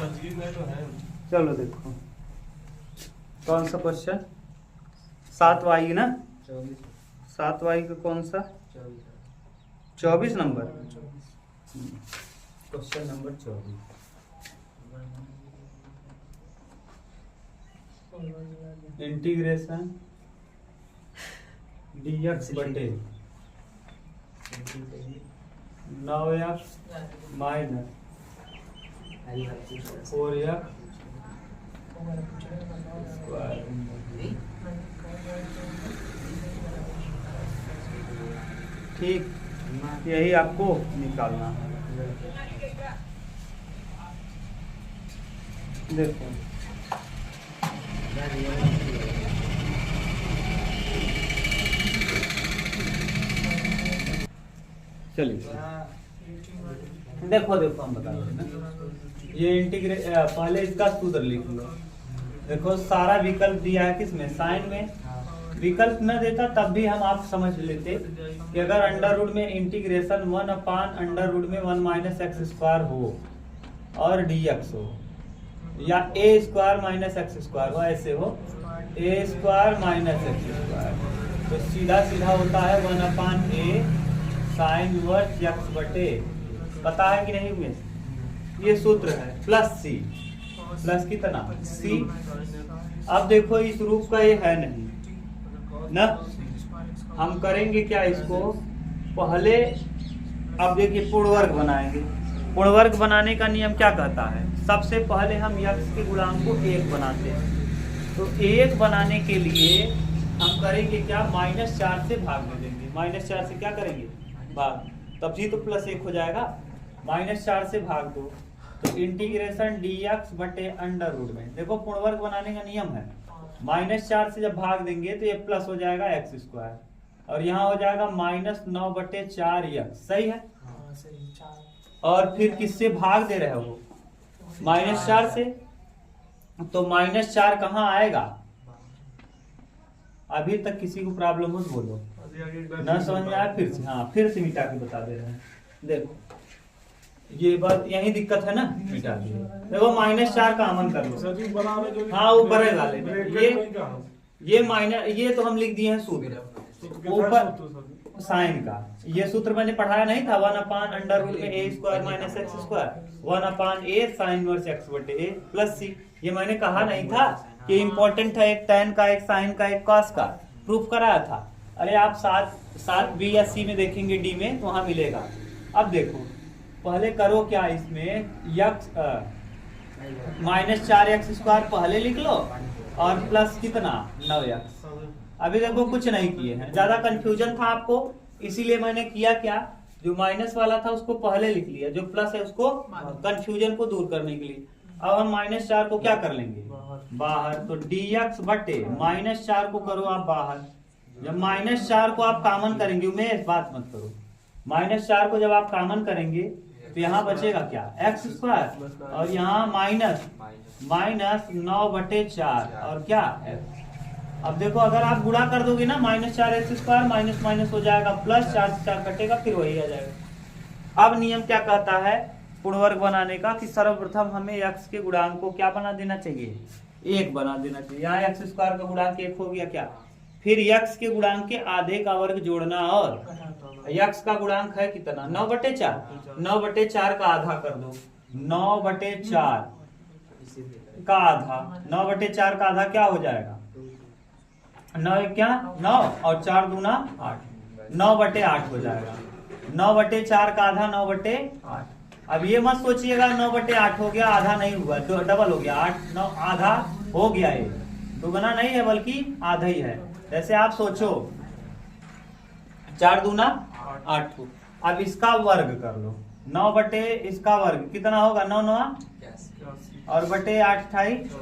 चलो देखो कौन सा क्वेश्चन, 7y ना, 7y का कौन सा 24 number, question number 24। Integration dx बटे 9x माइनस 4x ठीक, यही आपको निकालना है। देखो चलिए देखो देखो हम बता रहे हैं, ये इंटीग्रेट पहले इसका सूत्र लिख लो। देखो सारा विकल्प दिया है किसमें, साइन में। विकल्प न देता तब भी हम आप समझ लेते कि अगर अंडर रूट में इंटीग्रेशन 1/√में 1 माइनस एक्स स्क्वायर हो और dx हो, या a square minus x square हो, ऐसे हो a square minus x square, तो सीधा सीधा होता है 1/a साइन इनवर्स x बटे, पता है कि नहीं हुए, ये सूत्र है, प्लस c, प्लस कितना c। अब देखो इस रूप का ये है नहीं ना, हम करेंगे क्या इसको, पहले अब देखिए पूर्णवर्ग बनाएंगे। पूर्णवर्ग बनाने का नियम क्या कहता है, सबसे पहले हम x के गुणांक को 1 बनाते हैं। तो 1 बनाने के लिए हम करेंगे क्या, -4 से भाग में देंगे। -4 से क्या करेंगे, भाग, तब जी तो +1 हो जाएगा। -4 से भाग दो तो इंटीग्रेशन dx बटे अंडर रूट में, देखो पूर्णवर्ग बनाने का नियम है, -4 से जब भाग देंगे तो ये प्लस हो जाएगा एक्स स्क्वायर, और यहाँ हो जाएगा -9/4x, सही है। और फिर किससे भाग दे रहे हो, -4 से, तो -4 कहाँ आएगा, अभी तक किसी को प्रॉब्लम हो तो बोलो, न समझ में आया फिर से, हाँ फिर से मिटा के बता दे रहे हैं। देखो ये बात यही दिक्कत है ना, मिटा दिए। देखो -4 का अमन कर लो, हाँ वो बड़े वाले ये माइनस, ये तो हम लिख दिए हैं सूत्र ऊपर साइन का, ये सूत्र मैंने पढ़ाया नहीं था, 1/√में a square minus x square 1/a sine inverse x बटे a प्लस c। ये मैंने कहा नहीं था कि इम्पोर्टेंट है, एक tan का, एक साइन का, एक कॉस का, प्रूफ कराया था। अरे आप 7 b या c में देखेंगे, d में तो वहां मिलेगा। अब देखो पहले करो क्या, इसमें -4x स्क्वायर पहले लिख लो और प्लस कितना 9x। अभी देखो कुछ नहीं किए हैं, ज्यादा कंफ्यूजन था आपको, इसीलिए मैंने किया क्या, जो माइनस वाला था उसको पहले लिख लिया, जो प्लस है उसको कंफ्यूजन को दूर करने के लिए। अब हम -4 को क्या कर लेंगे, बाहर, तो dx बटे -4 को करो आप बाहर। जब -4 को आप कॉमन करेंगे, उमेश बात मत करो, -4 को जब आप कॉमन करेंगे तो यहाँ बचेगा क्या, एक्स स्क्वायर, और यहाँ -9/4 और क्या x। अब देखो अगर आप गुणा कर दोगे ना, -4x स्क्वायर माइनस माइनस हो जाएगा प्लस, 4 से 4 कटेगा, फिर वही आ जाएगा। अब नियम क्या कहता है पूर्णवर्ग बनाने का, कि सर्वप्रथम हमें x के गुणांक को क्या बना देना चाहिए, 1 बना देना चाहिए। यहाँ एक्स स्क्वायर का गुणांक 1 हो गया क्या, फिर x के गुणांक के आधे का वर्ग जोड़ना, और x का गुणांक है कितना 9/4, 9/4 का आधा कर दो, 9/4 का आधा, 9/4 का आधा क्या हो जाएगा, 9 क्या 9 और 4 दूना 8, 9/8 हो जाएगा। 9/4 का आधा 9/8। अब ये मत सोचिएगा 9/8 हो गया, आधा नहीं हुआ, तो डबल हो गया, 8 9 आधा हो गया, ये दुगना नहीं है बल्कि आधा ही है। जैसे आप सोचो 4 दूना 8 हो, अब इसका वर्ग कर लो, 9 बटे इसका वर्ग कितना होगा, 9 9 और बटे 8 28,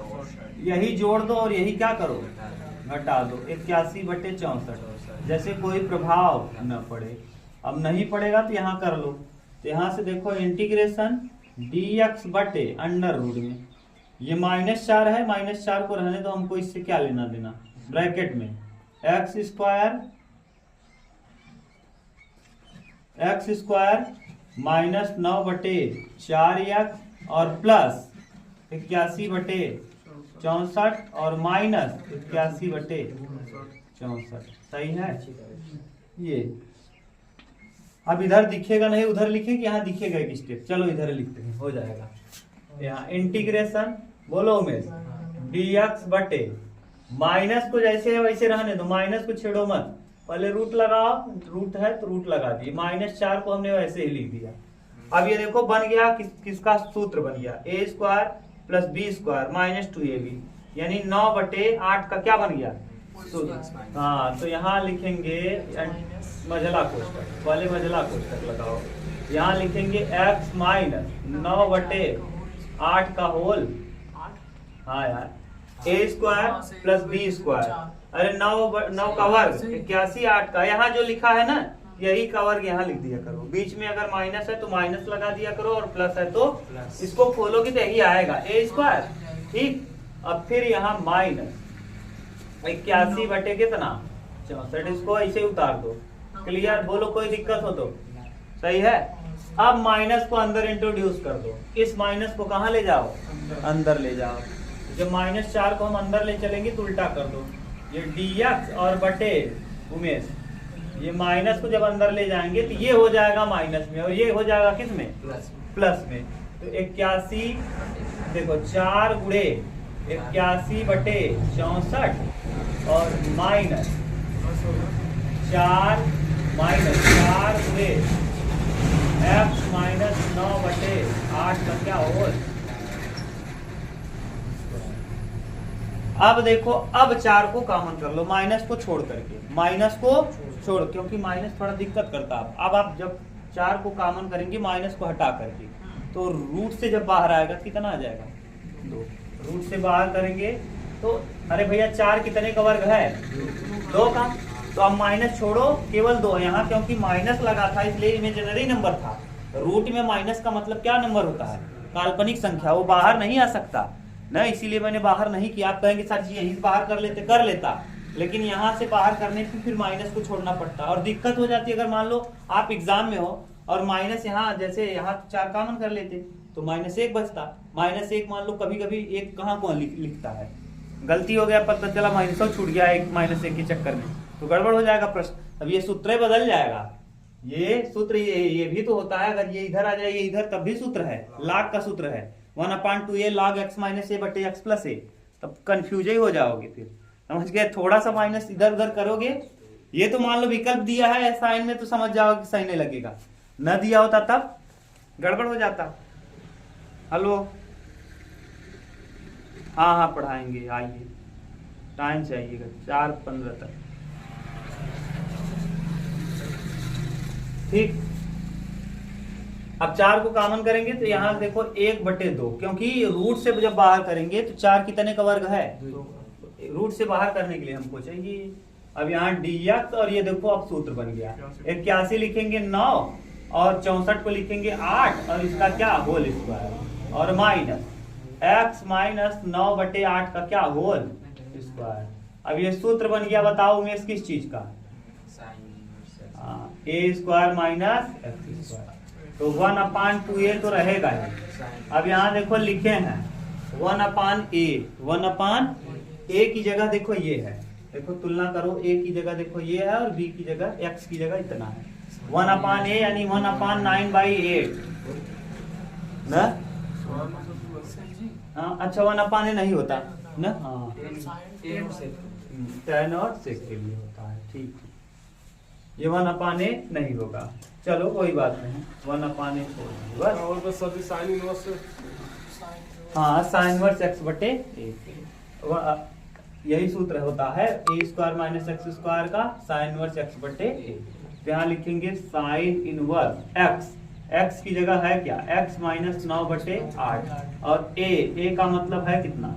यही जोड़ दो और यही क्या करो घटा दो, 81/64। जैसे कोई प्रभाव न पड़े, अब नहीं पड़ेगा तो यहाँ कर लो, तो यहाँ से देखो इंटीग्रेशन dx बटे अंडर रूट में, ये -4 है, -4 को रहने दो, हमको इससे क्या लेना देना, ब्रैकेट में x स्क्वायर -9/4x और प्लस 81/64 और माइनस 81/64। सही है। ये अब इधर दिखेगा नहीं, उधर लिखे कि यहाँ दिखेगा एक स्टेप। चलो इधर लिखते हैं, हो जाएगा। यहाँ इंटीग्रेशन बोलो उमेश, dx बटे माइनस को जैसे है वैसे रहने दो, माइनस को छेड़ो मत, पहले रूट लगाओ, रूट है तो रूट लगा दिए, -4 को हमने वैसे ही लिख दिया। अब ये देखो बन गया किसका सूत्र बन गया, a² + b² - 2ab, यानी 9/8 का क्या बन गया सूत्र। हाँ तो यहाँ लिखेंगे मझला कोष्टक, पहले मझला कोष्टक लगाओ। यहाँ लिखेंगे x - 9/8 का होल, हाँ यार, a² + b², अरे 9 का वर्ग 81 8 का, यहाँ जो लिखा है ना यही का वर्ग यहाँ लिख दिया करो। बीच में अगर माइनस है तो माइनस लगा दिया करो, और प्लस है तो इसको खोलोगे तो यही आएगा a²। ठीक, अब फिर यहाँ माइनस 81 बटे कितना 64, इसको ऐसे उतार दो। क्लियर, बोलो कोई दिक्कत हो तो। सही है। अब माइनस को अंदर इंट्रोड्यूस कर दो, इस माइनस को कहाँ ले जाओ, अंदर ले जाओ। जब -4 को हम अंदर ले चलेंगे तो उल्टा कर दो, ये dx और बटे उमेश, ये माइनस को जब अंदर ले जाएंगे तो ये हो जाएगा माइनस में, और ये हो जाएगा किस में, प्लस में। तो 81 देखो 4 गुणे 81/64 और -4 गुणे x - 9/8 का क्या होल। अब देखो, अब 4 को कॉमन कर लो, माइनस को छोड़ करके, माइनस को छोड़, क्योंकि माइनस थोड़ा दिक्कत करता है। अब आप जब 4 को कॉमन करेंगे माइनस को हटा करके, तो रूट से जब बाहर आएगा कितना आ जाएगा 2। रूट से बाहर करेंगे तो अरे भैया 4 कितने का वर्ग है 2 का, तो अब माइनस छोड़ो, केवल 2 यहाँ, क्योंकि माइनस लगा था इसलिए इमेजिनरी नंबर था। रूट में माइनस का मतलब क्या नंबर होता है, काल्पनिक संख्या, वो बाहर नहीं आ सकता ना, इसीलिए मैंने बाहर नहीं किया। आप कहेंगे सर जी यहीं बाहर कर लेते, कर लेता, लेकिन यहाँ से बाहर करने पे फिर माइनस को छोड़ना पड़ता और दिक्कत हो जाती है। अगर मान लो आप एग्जाम में हो और माइनस यहाँ, जैसे यहाँ 4 कॉमन कर लेते तो -1 बचता। -1 मान लो कभी कभी एक कहाँ को लिखता है, गलती हो गया, पता चला -1 छूट गया एक -1 के चक्कर में, तो गड़बड़ हो जाएगा प्रश्न। अब ये सूत्र बदल जाएगा, ये सूत्र ये भी तो होता है, अगर ये इधर आ जाए ये इधर तब भी सूत्र है, log का सूत्र है 1/2a log x - a बटे x + a, तब कंफ्यूज ही हो जाओगे फिर, समझ गए। थोड़ा सा माइनस इधर उधर करोगे, ये तो मान लो विकल्प दिया है साइन में तो समझ जाओगे कि सही नहीं लगेगा, न दिया होता तब गड़बड़ हो जाता। हेलो, हाँ पढ़ाएंगे, आइए, टाइम चाहिएगा 4:15 तक। ठीक, अब 4 को कॉमन करेंगे तो यहाँ देखो 1/2, क्योंकि रूट से जब बाहर करेंगे तो 4 कितने का वर्ग है, रूट से बाहर करने के लिए हमको चाहिए। अब यहाँ dx, और ये देखो अब सूत्र बन गया, 81 लिखेंगे 9 और 64 को लिखेंगे 8, और इसका क्या होल स्क्वायर, और माइनस x - 9/8 का क्या होल स्क्वायर। अब ये सूत्र बन गया, बताओ उमेश किस चीज का, a² - x², तो 1/2a तो रहेगा ही। अब यहाँ देखो लिखे हैं 1/a, 1/a की जगह देखो ये है, देखो तुलना करो, a की जगह देखो ये है और b की जगह, x की जगह इतना है, 1/a यानी 1/9/8 ना। हाँ अच्छा, 1/a नहीं होता ना, हाँ tan और sec के लिए होता है। ठीक, ये 1/a नहीं होगा, चलो कोई बात नहीं, 1/a बस। और बस सभी साइन इनवर्स, हाँ साइन इनवर्स x बटे a, यही सूत्र होता है, a² - x² का साइन इनवर्स x बटे a। तो यहाँ लिखेंगे साइन इनवर्स x की जगह है क्या, x - 9/8, और a का मतलब है कितना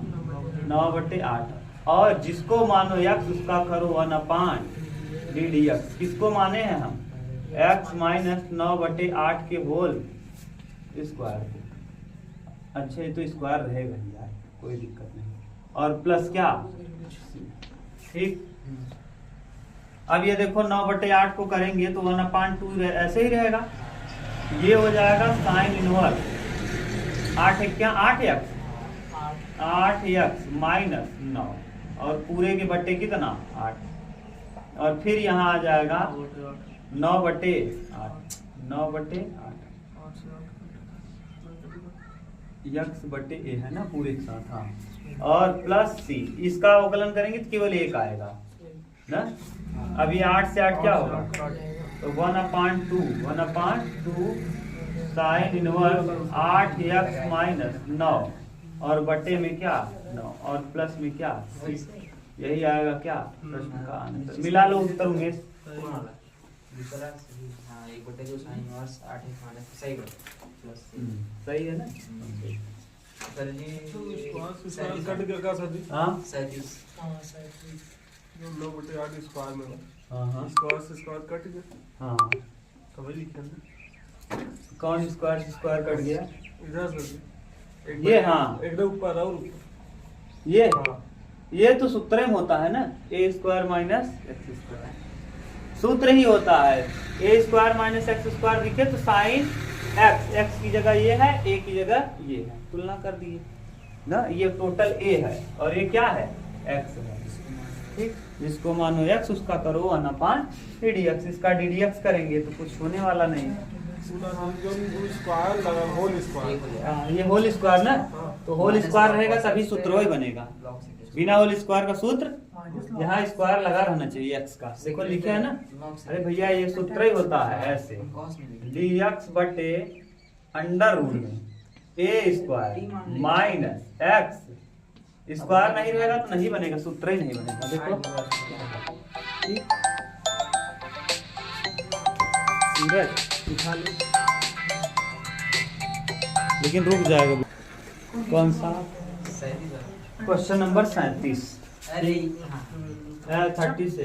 9/8, और जिसको मानो x उसका करो 1/dx। किसको माने हैं हम, x - 9/8 के होल स्क्वायर को। अच्छा ये तो स्क्वायर रहेगा यार, कोई दिक्कत नहीं, और प्लस क्या, ठीक। अब ये देखो 9/8 को करेंगे तो 1/2 ऐसे ही रहेगा, ये हो जाएगा साइन इनवर्स 8 है क्या 8x 8 x माइनस 9 और पूरे के बट्टे कितना 8 और फिर यहाँ आ जाएगा 9/8 9/8 यक्स बट्टे ए है ना पूरे के साथ। हाँ और प्लस सी इसका अवकलन करेंगे तो केवल 1 आएगा ना। अभी 8 से 8 क्या होगा तो 1/2 साइन इनवर्स 8x माइनस 9 और बटे में क्या 9 और प्लस में क्या यही आएगा क्या प्रश्न का आंसर। मिला लो उत्तर होंगे सही है ना। सर जी कट गया का सर जी। हाँ 37 जो 9/8 स्क्वायर में हाँ स्क्वायर से स्क्वायर कट गया। हाँ कभी लिखे ना कौन स्क्वायर से स्क्वायर कट गया इधर सर जी ये। हाँ एकदम ऊपर और ऊपर ये हाँ ये तो सूत्र में होता है ना a² माइनस x²। सूत्र ही होता है a² माइनस x² लिखे तो साइन x की जगह ये है a की जगह ये है तुलना कर दिए ना। ये टोटल a है और ये क्या है x है ठीक। जिसको मानो x उसका करो 1/dx। इसका ddx करेंगे तो कुछ होने वाला नहीं है। स्क्वायर लगा होल स्क्वायर ये होल स्क्वायर ना तो होल स्क्वायर रहेगा तभी सूत्र ही बनेगा। बिना होल स्क्वायर का सूत्र यहाँ स्क्वायर लगा रहना चाहिए x का। देखो लिखे है ना। अरे भैया ये सूत्र ही होता है ऐसे dx बटे अंडर रूट में a² माइनस x स्क्वायर नहीं रहेगा तो नहीं बनेगा सूत्र ही नहीं बनेगा। देखो ठीक सूरज उठा लो लेकिन रुक जाएगा। कौन सा क्वेश्चन नंबर 37 अरे 37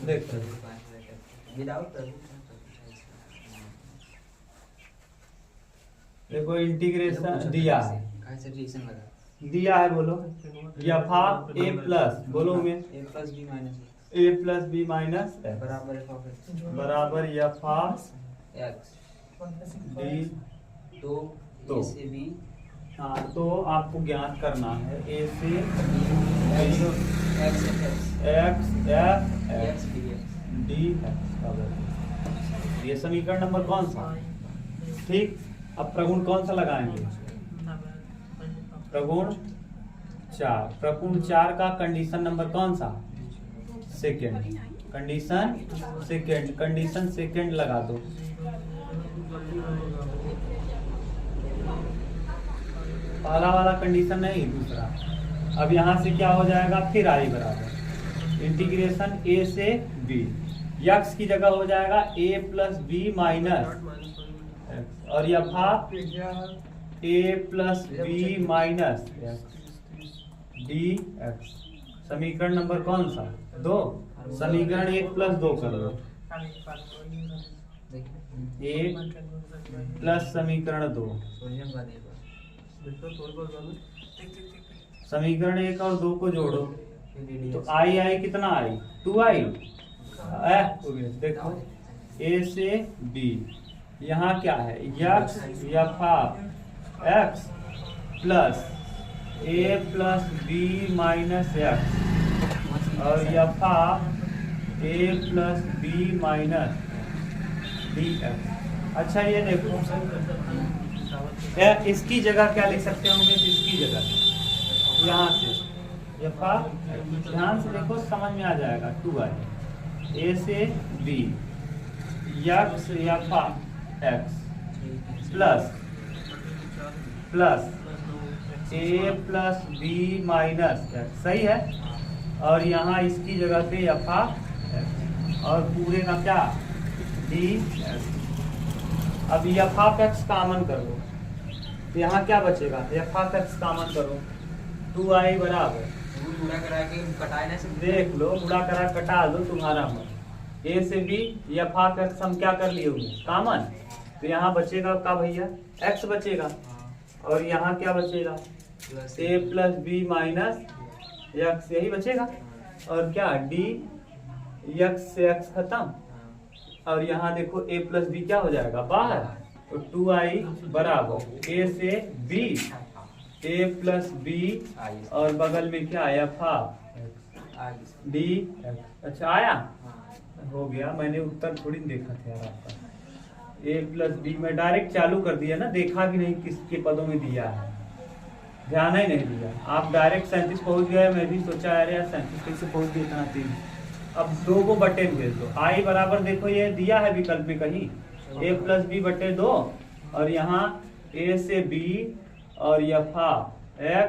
देख देखो इंटीग्रेशन दिया है बोलो यफा a प्लस बोलो में a प्लस b माइनस बराबर यफा d तो से b हाँ तो आपको ज्ञात करना है a से x x f x d ये समीकरण नंबर कौन सा ठीक। अब प्रगुण कौन सा लगाएंगे प्रगुण 4। प्रगुण 4 का कंडीशन नंबर कौन सा सेकेंड कंडीशन सेकेंड लगा दो। पहला वाला कंडीशन नहीं दूसरा। अब यहाँ से क्या हो जाएगा फिर आई बराबर इंटीग्रेशन a से b यक्स की जगह हो जाएगा a प्लस b माइनस और यफा a plus b minus dx। समीकरण नंबर कौन सा 2। समीकरण 1 प्लस 2 कर लो 1 प्लस समीकरण 2 समीकरण 1 और 2 को जोड़ो तो आई कितना आई 2i। देखो a से b यहाँ क्या है यक्स यफा x plus a plus b minus x और यफा a plus b minus dx। अच्छा ये देखो इसकी जगह क्या लिख सकते होंगे इसकी जगह यहाँ से यफा ध्यान से देखो समझ में आ जाएगा 2i a से b यक्स यफा x plus a plus b minus x सही है। और यहाँ इसकी जगह पे यफा और पूरे का क्या d। अब यफा x कॉमन कर लो तो यहाँ क्या बचेगा यफा x कॉमन करो 2i बराबर देख लो बुरा करा कटा दो तुम्हारा मन a से b यफा x हम क्या कर लिए होंगे कॉमन तो यहाँ बचेगा क्या भैया x बचेगा और यहाँ क्या बचेगा a plus b minus x यही बचेगा और क्या d x से x खत्म और यहाँ देखो a प्लस b क्या हो जाएगा बाहर तो 2i बराबर a से b, a प्लस b और बगल में क्या आया फा आगे d। अच्छा आया, हाँ हो गया। मैंने उत्तर थोड़ी देखा था यार आपका। a प्लस बी मैं डायरेक्ट चालू कर दिया ना, देखा कि नहीं किसके पदों में दिया है, ध्यान ही नहीं दिया। आप डायरेक्ट 37 पहुंच गए, मैं भी सोचा अरे यार 37 कैसे पहुंच गए इतना तेज। अब 2 को बटे में भेज दो। i बराबर देखो ये दिया है विकल्प में कहीं, a प्लस बी बटे 2 और यहाँ a से b और यफा x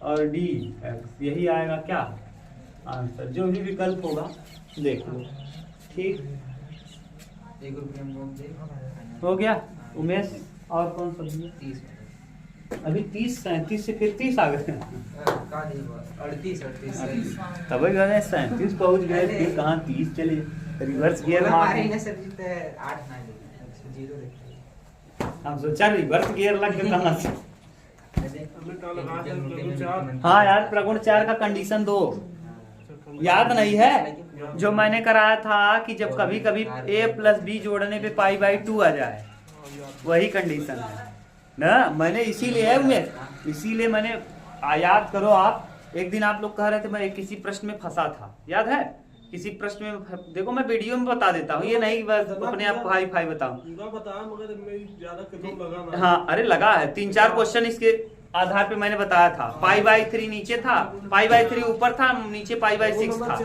और d x, यही आएगा क्या आंसर। जो भी विकल्प होगा देख लो। ठीक एक रुपये में बोल दे हो गया। उमेश और कौन सा दिया? 30 अभी 30 37 से फिर 30 आ गए। का दी बस 38 तब 37 पहुंच गए, फिर कहाँ 30 चले। रिवर्स गियर मारे ना सर जी 8 ना 0 देखते हम सोचा रिवर्स गियर लग गया कहाँ से। हमने कहा लगा है प्रगुण 4। हाँ यार प्रगुण 4 का कंडीशन 2 याद नहीं है जो मैंने कराया था कि जब कभी कभी a प्लस बी जोड़ने पे पाई बाई 2 आ जाए, वही कंडीशन है ना। मैंने इसीलिए मैंने याद करो आप। एक दिन आप लोग कह रहे थे मैं किसी प्रश्न में फंसा था, याद है? किसी प्रश्न में देखो मैं वीडियो में बता देता हूँ, ये नहीं बस अपने आप हाई फाई बताऊं। पूरा बताया मगर मैं ज्यादा कदम लगा ना। हाँ अरे लगा है, 3-4 क्वेश्चन इसके आधार पे मैंने बताया था। पाई बाई 3 नीचे था, पाई बाई 3 ऊपर था, नीचे पाई बाई 6 था।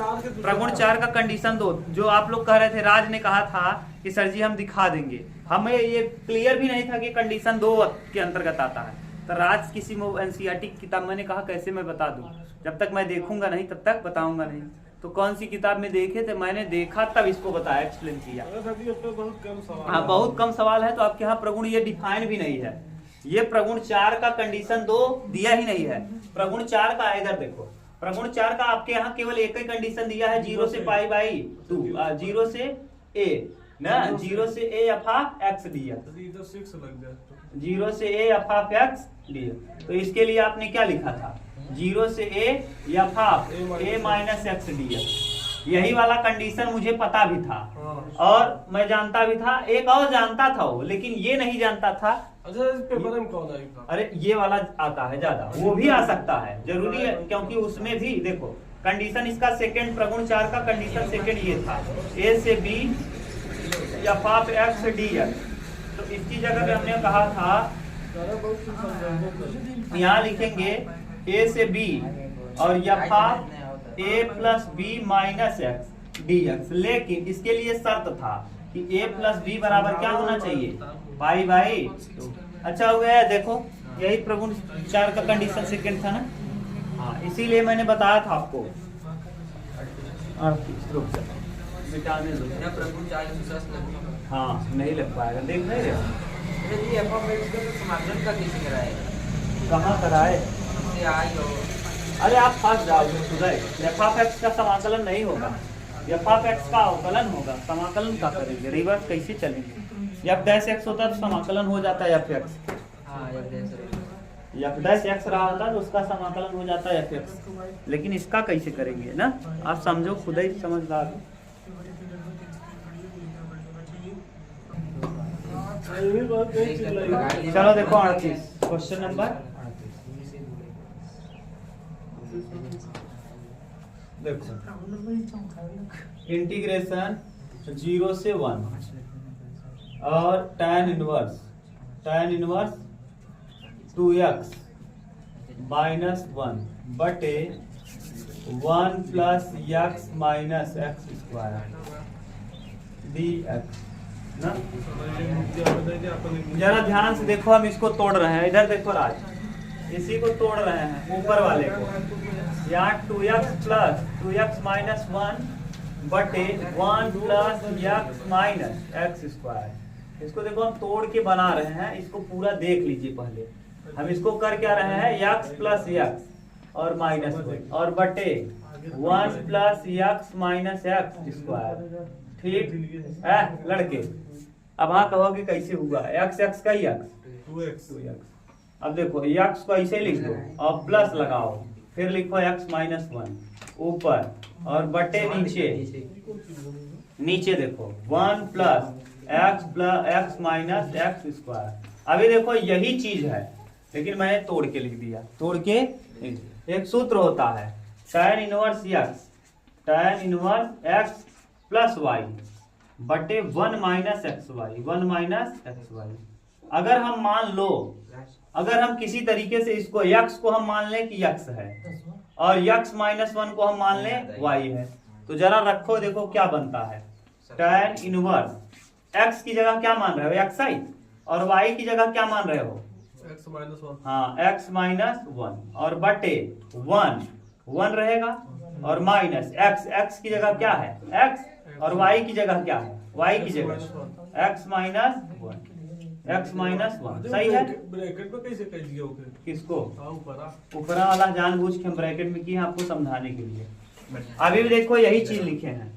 प्रगुण 4 का कंडीशन 2 जो आप लोग कह रहे थे, राज ने कहा था कि सर जी हम दिखा देंगे, हमें ये क्लियर भी नहीं था कि कंडीशन 2 के अंतर्गत आता है। तो राज किसी एनसीईआरटी की किताब मैंने कहा कैसे मैं बता दूं, जब तक मैं देखूंगा नहीं तब तक बताऊंगा नहीं। तो कौन सी किताब में देखे थे, मैंने देखा तब इसको बताया, एक्सप्लेन किया। बहुत कम सवाल। हाँ बहुत कम सवाल है, तो आपके यहाँ प्रगुण ये डिफाइन भी नहीं है। ये प्रगुण 4 का कंडीशन 2 दिया ही नहीं है। प्रगुण 4 का इधर देखो, प्रगुण 4 का आपके यहाँ केवल एक ही कंडीशन दिया है, 0 से पाई बाई 2, 0 से a ना, 0 से a अफा x दिया, 6 लग जाए 0 से a अफा x दिया। तो इसके लिए आपने क्या लिखा था, 0 से a या अफा a माइनस x दिया। यही वाला कंडीशन मुझे पता भी था और मैं जानता भी था। एक और जानता था वो, लेकिन ये नहीं जानता था। अच्छा इस पेपर में कौन आएगा? अरे ये वाला आता है ज्यादा, वो भी आ सकता है, जरूरी है, क्योंकि उसमें भी देखो कंडीशन इसका सेकंड, प्रगुण 4 का कंडीशन सेकंड ये था, a से b या पाप x से d। तो इसकी जगह पे हमने कहा था, यहाँ लिखेंगे a से b और या पाप a plus B minus X D X. लेकिन इसके लिए शर्त था कि a प्लस बी बराबर क्या होना चाहिए, पाई बाई 2। अच्छा हो गया, देखो यही प्रगुण 4 का कंडीशन सेकंड था ना। हाँ इसीलिए मैंने बताया था आपको। मिटाने दो। ना प्रगुण 4 विश्वास लगेगा। हाँ नहीं लग पाएगा, देख नहीं रहे अरे ये f(x) का समाकलन का कैसे कराएगा? कहाँ कराए। इससे आई हो। अरे आप फंस जाओगे सुधर। f(x) का समाकलन नहीं होगा, f(x) का अवकलन होगा। समाकलन का करेंगे, रिवर्स कैसे चलेंगे। f'(x) होता तो समाकलन हो जाता है f(x). हाँ f'(x) रहा होता तो उसका समाकलन हो जाता है f(x), लेकिन इसका कैसे करेंगे ना, आप समझो, खुद ही समझदार हो। चलो देखो 38 क्वेश्चन नंबर, देखो इंटीग्रेशन 0 से 1 और tan इनवर्स 2x माइनस 1 बटे 1 plus x minus x square dx ना। जरा ध्यान से देखो, हम इसको तोड़ रहे हैं। इधर देखो राज, इसी को तोड़ रहे हैं, ऊपर वाले को। यहाँ 2x प्लस 2x माइनस 1 बटे 1 plus x minus x square. इसको देखो हम तोड़ के बना रहे हैं, इसको पूरा देख लीजिए। पहले हम इसको कर क्या रहे हैं, x प्लस x और माइनस 1 और बटे 1 plus x minus x square. ठीक है लड़के, अब हाँ कहोगे कैसे हुआ, x का ही x 2x। अब देखो x को ऐसे लिख दो और प्लस लगाओ, फिर लिखो x माइनस 1 ऊपर और बटे नीचे देखो 1 plus x plus x minus x square. अभी देखो यही चीज है, लेकिन मैंने तोड़ के लिख दिया। तोड़ के एक सूत्र होता है tan inverse x, tan inverse x plus Y बटे 1 minus X Y, 1 minus X Y. अगर हम मान लो, अगर हम किसी तरीके से इसको x को हम मान लें कि x है और x माइनस 1 को हम मान लें y है, तो जरा रखो, देखो क्या बनता है। tan इनवर्स x की जगह क्या मान रहे हो, xi, और y की जगह क्या मान रहे हो, x माइनस 1। हाँ x माइनस 1 और बटे 1 रहेगा और माइनस x की जगह क्या है x और y की जगह क्या है, y की जगह x माइनस 1 सही है। ब्रैकेट में कैसे कर दिया ओके? किसको ऊपर ऊपरा वाला जानबूझ के हम ब्रैकेट में किए आपको समझाने के लिए। अभी भी देखो यही चीज लिखे हैं,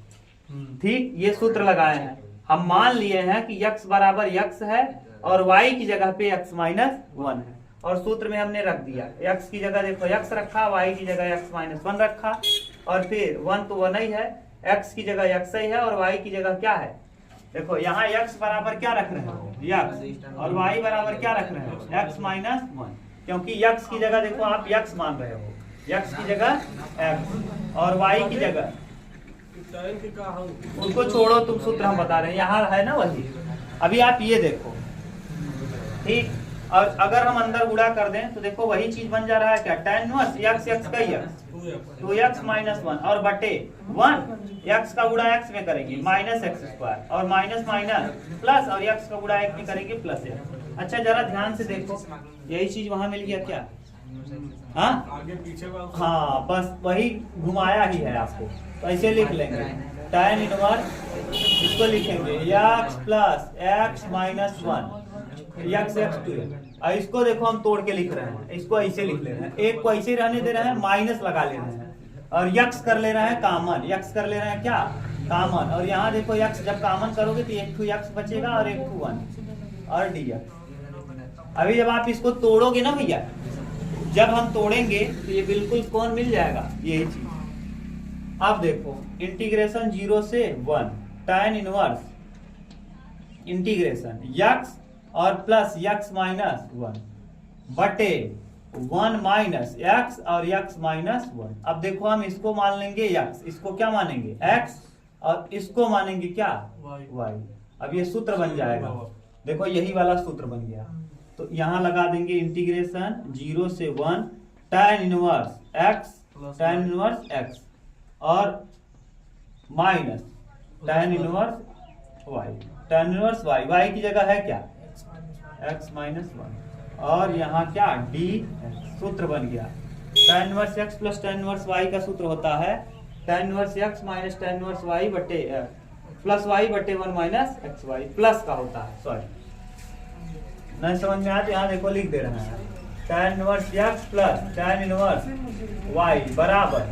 ठीक, ये सूत्र लगाए हैं। हम मान लिए हैं कि x बराबर x है और y की जगह पे x माइनस 1 है, और सूत्र में हमने रख दिया x की जगह देखो x रखा, y की जगह x माइनस 1 रखा, और फिर 1 तो 1 ही है, x की जगह x ही है और y की जगह क्या है, देखो यहाँ x बराबर क्या रख रहे हो x, और y बराबर क्या रख रहे हो x माइनस 1, क्योंकि x की जगह देखो आप x मान रहे हो, x की जगह x और y की जगह, उनको छोड़ो, तुम सूत्र हम बता रहे हैं, यहाँ है ना वही। अभी आप ये देखो, ठीक, और अगर हम अंदर गुणा कर दें तो देखो वही चीज बन जा रहा है क्या, tan इनवर्स x का ही x 2x माइनस 1 और बटे 1 x का गुणा x में करेंगे माइनस एक्स स्क्वायर, और माइनस माइनस प्लस, और x का गुणा 1 में करेंगे प्लस x। अच्छा जरा ध्यान से देखो, यही चीज वहां मिल गया क्या, हाँ आगे पीछे हाँ, बस वही घुमाया ही है आपको, तो ऐसे लिख लेंगे tan इनवर्स, इसको लिखेंगे x plus x minus 1 x 2, और इसको देखो हम तोड़ के लिख रहे हैं, इसको ऐसे लिख ले रहे हैं, एक को ऐसे रहने दे रहे हैं, माइनस लगा ले रहे हैं, और x कर ले रहे हैं कॉमन, x कर ले रहे हैं क्या कॉमन, और यहाँ देखो x जब कॉमन करोगे तो एक x बचेगा और एक 1 और dx। अभी जब आप इसको तोड़ोगे ना भैया, जब हम तोड़ेंगे तो ये बिल्कुल कौन मिल जाएगा, यही चीज। अब देखो इंटीग्रेशन 0 से 1 tan इनवर्स इंटीग्रेशन x और प्लस x माइनस 1 बटे 1 माइनस x और x माइनस 1। अब देखो हम इसको मान लेंगे x, इसको क्या मानेंगे x, और इसको मानेंगे क्या y। अब ये सूत्र बन जाएगा, देखो यही वाला सूत्र बन गया, तो यहाँ लगा देंगे इंटीग्रेशन 0 से 1 tan इनवर्स x और माइनस tan इनवर्स y की जगह है क्या x माइनस 1, और यहाँ क्या d, सूत्र बन गया tan inverse x plus tan inverse y का सूत्र होता है tan inverse x minus tan inverse y बटे प्लस y बटे 1 माइनस एक्स वाई, प्लस का होता है, सॉरी नहीं समझ में आया तो यहाँ देखो लिख दे रहे हैं tan inverse x plus tan inverse y बराबर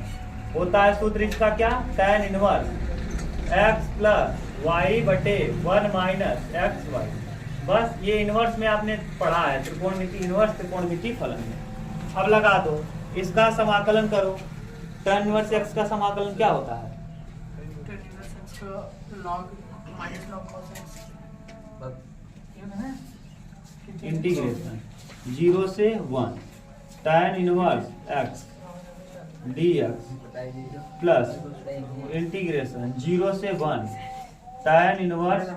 होता है, सूत्र इसका क्या, tan inverse x plus y बटे 1 माइनस एक्स वाई। बस ये इनवर्स में आपने पढ़ा है, त्रिकोणमिति इनवर्स, त्रिकोणमिति फलन में। अब लगा दो, इसका समाकलन करो, tan इनवर्स x का समाकलन क्या होता है, इंटीग्रेशन 0 से 1 tan inverse x dx plus integration 0 से 1 tan inverse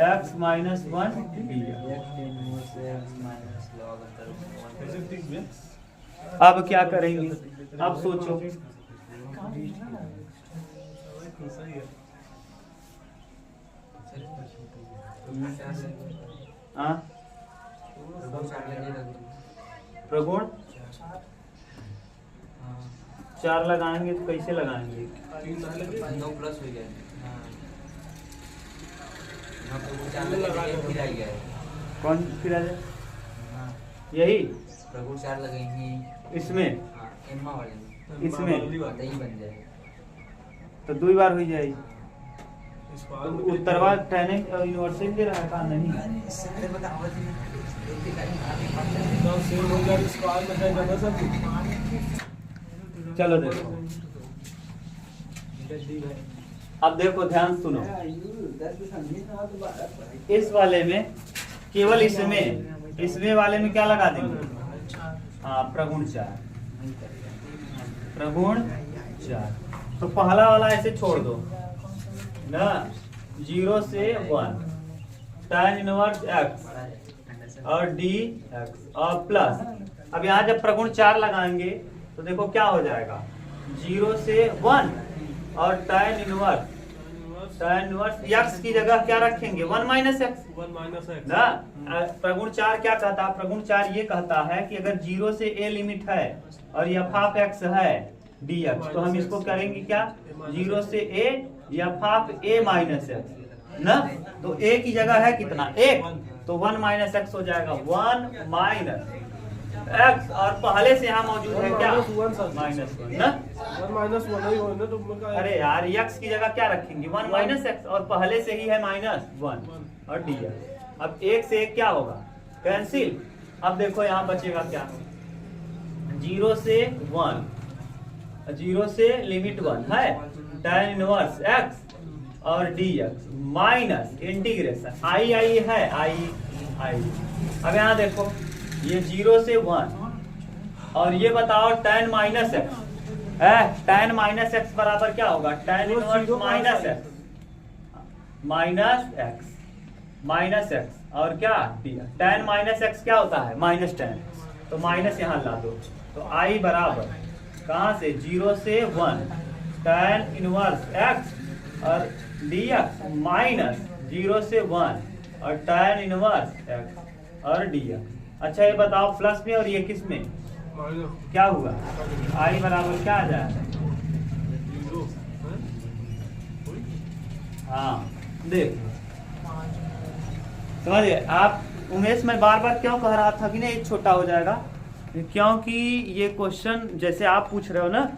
x minus 1 dx। अब क्या करेंगे, अब सोचो, हाँ प्रगुण 4 लगाएंगे तो कैसे लगाएंगे, 9 प्लस हो जाए, कौन फिर आ जाए, यही प्रभु 4 लगेंगे इसमें, एम्मा वाले इसमें दही बन जाए, तो 2 बार हो जाएगी, तो उत्तरवा tan यूनिवर्सल दे रहा था नहीं, चलो देखो अब देखो ध्यान सुनो, इस वाले में केवल इसमें वाले में क्या लगा देंगे? हाँ, प्रगुण 4। प्रगुण 4। तो पहला वाला ऐसे छोड़ दो ना, 0 से 1 tan इनवर्स x और dx और प्लस, अब यहाँ जब प्रगुण 4 लगाएंगे तो देखो क्या हो जाएगा, 0 से 1 और tan इनवर्स x की जगह क्या रखेंगे? 1 माइनस एक्स ना। प्रगुण 4 क्या कहता है? प्रगुण 4 ये कहता है कि अगर 0 से a लिमिट है और f ऑफ x है dx, तो हम इसको करेंगे क्या? 0 से a f of a minus x ना। तो a की जगह है कितना? 1, तो 1 माइनस एक्स हो जाएगा, 1 माइनस एक्स, और पहले से यहाँ मौजूद है क्या? -1 ना। अरे यार, x की जगह क्या रखेंगे? 1 माइनस एक्स, और पहले से ही है -1 और dx। अब 1 से 1 क्या होगा? कैंसिल। अब देखो यहाँ बचेगा क्या? 0 से 1, 0 से लिमिट 1 है tan इनवर्स x और dx माइनस इंटीग्रेशन i है i। अब यहाँ देखो, ये 0 से 1 और ये बताओ tan माइनस एक्स है। tan माइनस एक्स बराबर क्या होगा? tan इनवर्स माइनस एक्स और क्या? tan माइनस एक्स क्या होता है? -tan, तो माइनस यहाँ ला दो, तो i बराबर कहाँ से? 0 से 1 tan इनवर्स x और dx माइनस 0 से 1 और tan इनवर्स x और dx। अच्छा ये बताओ, प्लस में और ये किस में क्या हुआ? i बराबर क्या आ जाएगा? हाँ देखो, समझिए आप। उमेश, मैं बार बार क्यों कह रहा था कि नहीं छोटा हो जाएगा? क्योंकि ये क्वेश्चन जैसे आप पूछ रहे हो ना,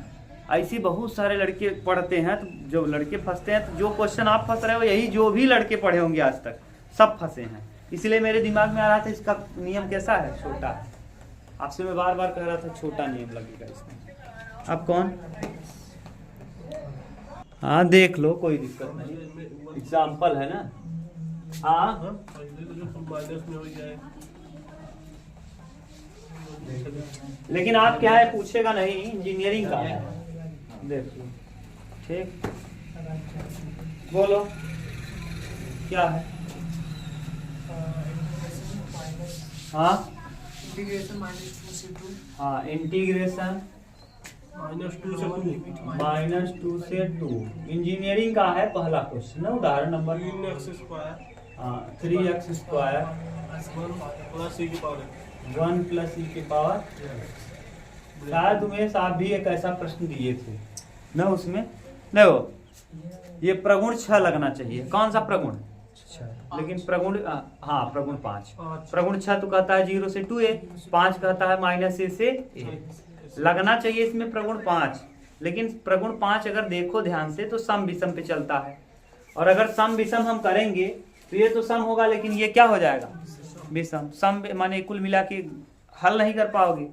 ऐसे बहुत सारे लड़के पढ़ते हैं, तो जो लड़के फंसते हैं, तो जो क्वेश्चन आप फंस रहे हो यही जो भी लड़के पढ़े होंगे आज तक सब फंसे हैं। इसलिए मेरे दिमाग में आ रहा था इसका नियम कैसा है? छोटा। आपसे मैं बार बार कह रहा था छोटा नियम लगेगा इसमें। अब कौन? हाँ देख लो, कोई दिक्कत नहीं, एग्जाम्पल है ना। हाँ लेकिन आप क्या है पूछेगा नहीं, इंजीनियरिंग का है, देख लो। ठीक, बोलो क्या है? हाँ इंटीग्रेशन -2 से 2। हाँ, इंटीग्रेशन -2 से 2 इंजीनियरिंग का है पहला क्वेश्चन है। उदाहरण number 3x square 1 plus e के पावर। शायद उमेश आप भी एक ऐसा प्रश्न दिए थे ना, उसमें नहीं हो, ये प्रगुण 6 लगना चाहिए। कौन सा प्रगुण? लेकिन प्रगुण हाँ प्रगुण 5। प्रगुण 6 तो कहता है 0 से 2a, 5 कहता है -a से a। लगना चाहिए इसमें प्रगुण 5, लेकिन प्रगुण 5 अगर देखो ध्यान से तो सम विषम पे चलता है, और अगर सम विषम हम करेंगे तो ये तो सम होगा, लेकिन ये क्या हो जाएगा? विषम। सम माने कुल मिला के हल नहीं कर पाओगे,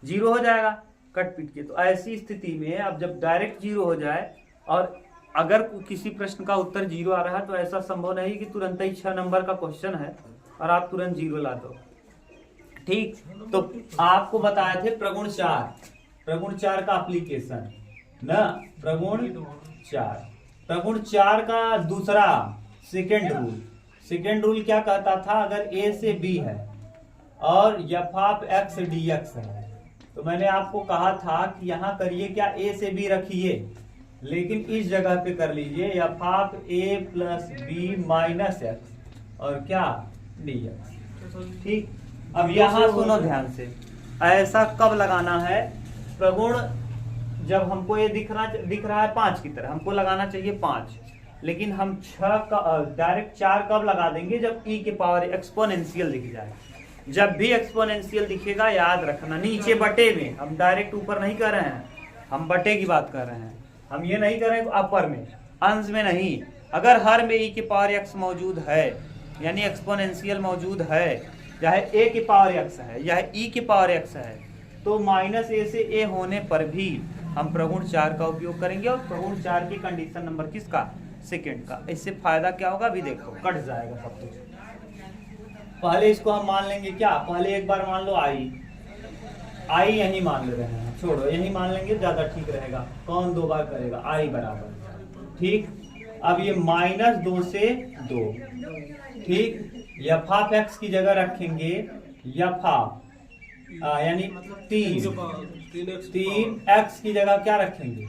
0 हो जाएगा कट पीट के। तो ऐसी स्थिति में अब जब डायरेक्ट 0 हो जाए, और अगर किसी प्रश्न का उत्तर 0 आ रहा है, तो ऐसा संभव नहीं कि तुरंत ही 6 नंबर का क्वेश्चन है और आप तुरंत 0 ला दो। ठीक, तो आपको बताए थे प्रगुण 4 का एप्लीकेशन ना। प्रगुण 4 का दूसरा सेकेंड रूल क्या कहता था? अगर a से b है और f ऑफ x dx है, तो मैंने आपको कहा था कि यहाँ करिए क्या, a से b रखिए, लेकिन इस जगह पे कर लीजिए f of a plus b minus x और क्या dx। ठीक, अब यहाँ सुनो ध्यान से, ऐसा कब लगाना है? प्रगुण जब हमको ये दिख रहा है 5 की तरह, हमको लगाना चाहिए 5, लेकिन हम 6 का डायरेक्ट 4 कब लगा देंगे? जब e के पावर एक्सपोनेंशियल दिख जाए। जब भी एक्सपोनेंशियल दिखेगा याद रखना, नीचे बटे में, हम डायरेक्ट ऊपर नहीं कर रहे हैं, हम बटे की बात कर रहे हैं। हम ये नहीं कर रहे हैं अपर में, अंश में नहीं। अगर हर में e के पावर x मौजूद है, यानी एक्सपोनेंशियल मौजूद है, चाहे a के पावर x है या e के पावर x है, तो -a से a होने पर भी हम प्रगुण 4 का उपयोग करेंगे। और प्रगुण 4 की कंडीशन नंबर किसका? सेकेंड का। इससे फायदा क्या होगा अभी देखो, कट जाएगा सब कुछ। पहले इसको हम मान लेंगे क्या, पहले एक बार मान लो आई यही मान ले रहे हैं, छोड़ो यही मान लेंगे, ज्यादा ठीक रहेगा। कौन 2 बार करेगा, आई बराबर, ठीक। अब ये -2 से 2, ठीक। एफ ऑफ एक्स की जगह रखेंगे एफ ऑफ यानी 3x की जगह क्या रखेंगे,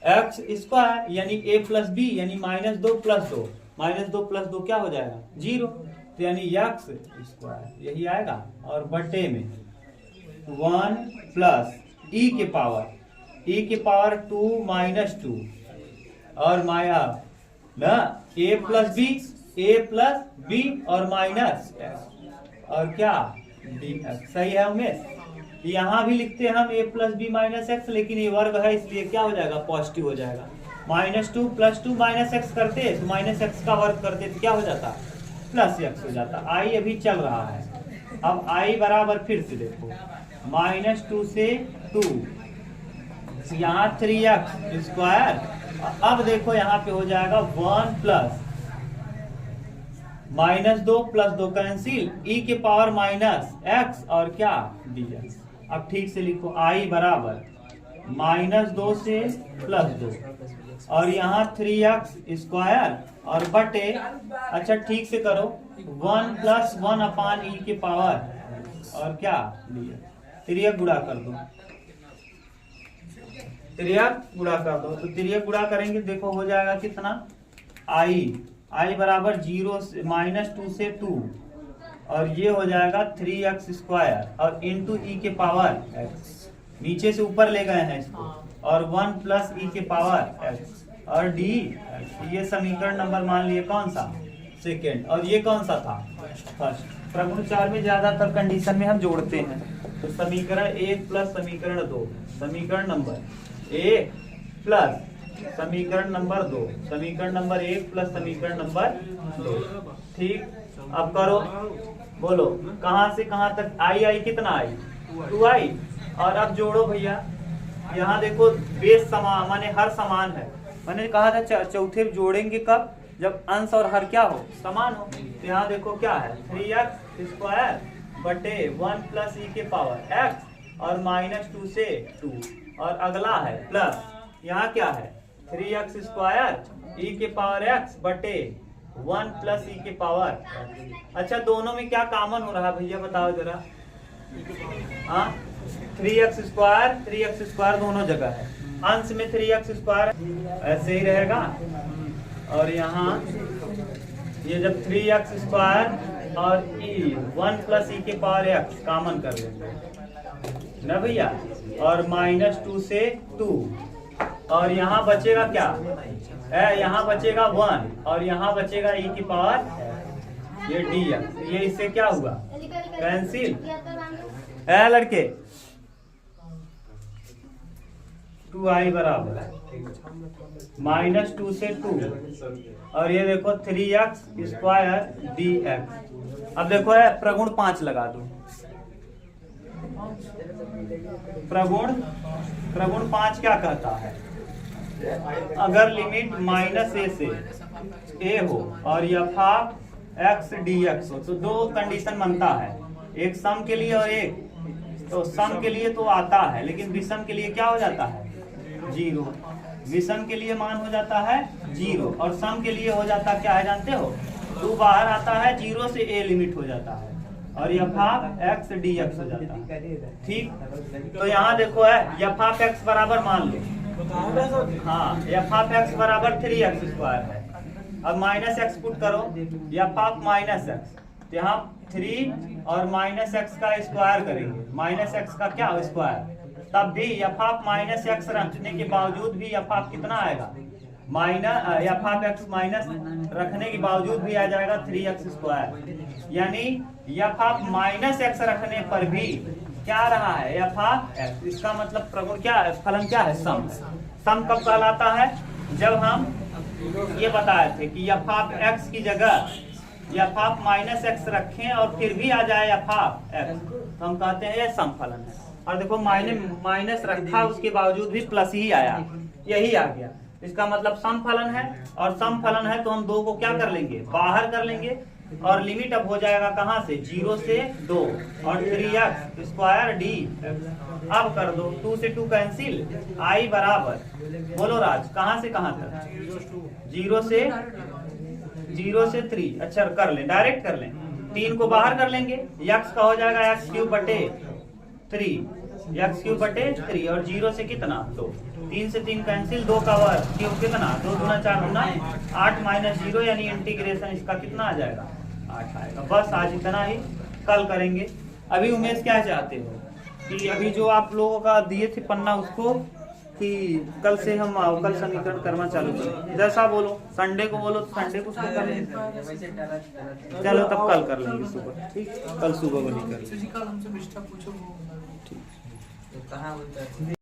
x स्क्वायर यानी a प्लस बी यानी -2 + 2, -2 + 2 क्या हो जाएगा 0, तो यानी x स्क्वायर यही आएगा। और बटे में 1 प्लस e के पावर 2 - 2 और माया ना a प्लस b और माइनस और क्या dx। सही है उमेश, यहाँ भी लिखते हैं हम a plus B minus X, लेकिन ये वर्ग है इसलिए क्या हो जाएगा, पॉजिटिव हो जाएगा। -2 + 2 -x करते तो -x का वर्ग करते तो क्या हो जाता, +x हो जाता। आई अभी चल रहा है। अब आई बराबर फिर से देखो -2 से 2, यहाँ 3x स्क्वायर। अब देखो यहाँ पे हो जाएगा 1 प्लस -2 + 2 कैंसिल, e के पावर -x और क्या dx। अब ठीक से लिखो आई बराबर -2 से +2 और यहाँ 3x स्क्वायर और बटे, अच्छा ठीक से करो 1 + 1 e के पावर और क्या dx। तिर्यक गुणा कर दो, तो तिर्यक गुणा करेंगे, देखो हो जाएगा कितना, आई बराबर 0 से -2 से 2 और ये हो जाएगा 3x स्क्वायर और इंटू ई के पावर x, नीचे से ऊपर ले गए हैं इसको, और 1 प्लस ई के पावर x और डी। ये समीकरण नंबर मान लिए कौन सा, सेकेंड, और ये कौन सा था, फर्स्ट। प्रगुण 4 में ज्यादातर कंडीशन में हम जोड़ते हैं, तो समीकरण 1 प्लस समीकरण 2, समीकरण नंबर 1 प्लस समीकरण नंबर 2, समीकरण नंबर 1 प्लस समीकरण नंबर 2, ठीक। अब करो, बोलो कहां से कहां तक आई कितना आई, 2i। और अब जोड़ो भैया, यहाँ देखो बेस समान माने हर समान है। मैंने कहा था चौथे जोड़ेंगे कब, जब अंश और हर क्या हो, समान हो। तो यहाँ देखो क्या है, 3x स्क्वायर बटे 1 प्लस ई के पावर x और -2 से 2, और अगला है प्लस, यहाँ क्या है 3x स्क्वायर ई के पावर x बटे 1 प्लस ई के पावर। अच्छा दोनों में क्या कॉमन हो रहा है भैया बताओ जरा, हाँ 3x स्क्वायर दोनों जगह है, अंश में 3x स्क्वायर ऐसे ही रहेगा, और यहाँ ये जब 3x स्क्वायर और 1 प्लस ई के पावर x कॉमन कर लेंगे ना भैया, और -2 से 2, और यहाँ बचेगा क्या, यहाँ बचेगा 1 और यहाँ बचेगा ई की पावर ये dx। ये इससे क्या हुआ, कैंसिल है लड़के, 2i बराबर -2 से 2, और ये देखो 3x स्क्वायर dx। अब देखो है प्रगुण 5 लगा दो, प्रगुण 5 क्या कहता है, अगर लिमिट -a से a हो और f(x) dx हो, तो दो कंडीशन बनता है, एक सम के लिए और एक, तो सम के लिए तो आता है, लेकिन विषम के लिए क्या हो जाता है 0। विषम के लिए मान हो जाता है 0 और सम के लिए हो जाता क्या है जानते हो, 2 बाहर आता है, 0 से a लिमिट हो जाता है और f(x) dx हो जाता है, ठीक। तो यहाँ देखो है f(x) बराबर मान लो, हाँ f(x) बराबर 3x स्क्वायर है। अब -x पुट करो, f(-x), तो यहाँ 3 और -x का स्क्वायर करेंगे, -x का क्या स्क्वायर, तब भी f(-x) रखने के बावजूद भी f कितना आएगा, f(x) माइनस रखने के बावजूद भी आ जाएगा 3x स्क्वायर, यानी f(-x) रखने पर भी क्या रहा है f(x), इसका मतलब प्रगुण क्या है, फलन क्या है, सम। सम कब कहलाता है, जब हम ये बताए थे कि f(x) की जगह f(-x) रखें और फिर भी आ जाए f(x), तो हम कहते हैं ये सम फलन है। और देखो माइनस रखा उसके बावजूद भी प्लस ही आया, यही आ गया, इसका मतलब समफलन है, और समफलन है तो हम 2 को क्या कर लेंगे, बाहर कर लेंगे, और लिमिट अब हो जाएगा कहां से, 0 से 2 और 3x स्क्वायर डी। अब कर दो 2 से 2 कैंसिल, i बराबर, बोलो राज कहां से कहां तक, 0 से 3। अच्छा कर लें, डायरेक्ट कर लें, 3 को बाहर कर लेंगे, x का हो जाएगा x³ बटे 3, x³ बटे 3, और 0 से कितना 2, 3 से 3 कैंसिल, 2 का वर्ग क्यूब कितना, 2 दूना 4 दूना 8 माइनस 0, यानी इंटीग्रेशन इसका कितना आ जाएगा, 8 आएगा। बस आज इतना ही, कल करेंगे। अभी उमेश क्या चाहते हो कि अभी जो आप लोगों का दिए थे पन्ना उसको, कि कल से हम अवकल समीकरण करना चालू करें, जैसा बोलो, संडे को बोलो तो संडे को शुरू कर लेंगे, वैसे डाला चलो तब कल कर लेंगे सुबह, ठीक, कल सुबह वही कर लेंगे। फिजिकल हमसे विस्टा पूछो वो बता दो। तो कहाँ बोलता है